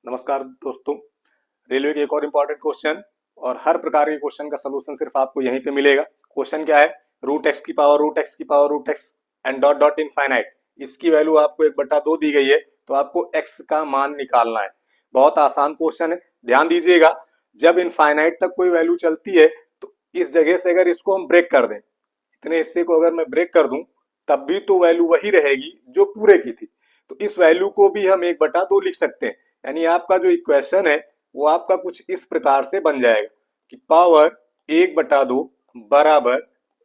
नमस्कार दोस्तों। रेलवे के एक और इम्पॉर्टेंट क्वेश्चन और हर प्रकार के क्वेश्चन का सलूशन सिर्फ आपको यहीं पे मिलेगा। क्वेश्चन क्या है? रूट एक्स की पावर रूट एक्स की power root x and dot dot infinite. इसकी वैल्यू आपको 1/2 दी गई है, तो आपको एक्स का मान निकालना है। बहुत आसान क्वेश्चन है, ध्यान दीजिएगा। जब इनफाइनाइट तक कोई वैल्यू चलती है तो इस जगह से अगर इसको हम ब्रेक कर दें, इतने हिस्से को अगर मैं ब्रेक कर दूं, तब भी तो वैल्यू वही रहेगी जो पूरे की थी। तो इस वैल्यू को भी हम 1/2 लिख सकते हैं। यानी आपका जो इक्वेशन है वो आपका कुछ इस प्रकार से बन जाएगा कि पावर 1/2 बराबर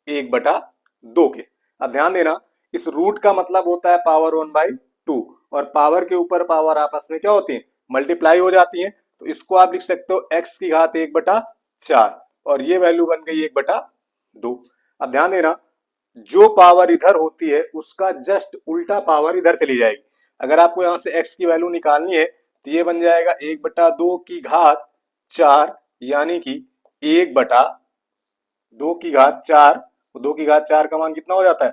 1/2 के। अब ध्यान देना, इस रूट का मतलब होता है पावर 1/2 और पावर के ऊपर पावर आपस में क्या होती है? मल्टीप्लाई हो जाती है। तो इसको आप लिख सकते हो x की घात 1/4 और ये वैल्यू बन गई 1/2। अब ध्यान देना, जो पावर इधर होती है उसका जस्ट उल्टा पावर इधर चली जाएगी। अगर आपको यहां से x की वैल्यू निकालनी है तो ये बन जाएगा 1/2 की घात 4, यानी कि 1/2 की घात 4। 2 की घात 4 का मान कितना हो जाता है?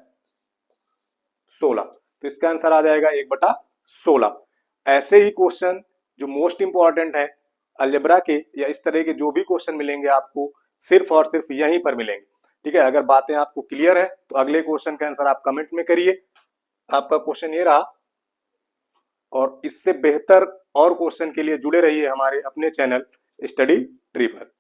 16। तो इसका आंसर आ जाएगा 1/16। ऐसे ही क्वेश्चन जो मोस्ट इंपॉर्टेंट है अलजेब्रा के या इस तरह के जो भी क्वेश्चन मिलेंगे आपको सिर्फ और सिर्फ यहीं पर मिलेंगे। ठीक है, अगर बातें आपको क्लियर है तो अगले क्वेश्चन का आंसर आप कमेंट में करिए। आपका क्वेश्चन ये रहा, और इससे बेहतर और क्वेश्चन के लिए जुड़े रहिए हमारे अपने चैनल स्टडी ट्री पर।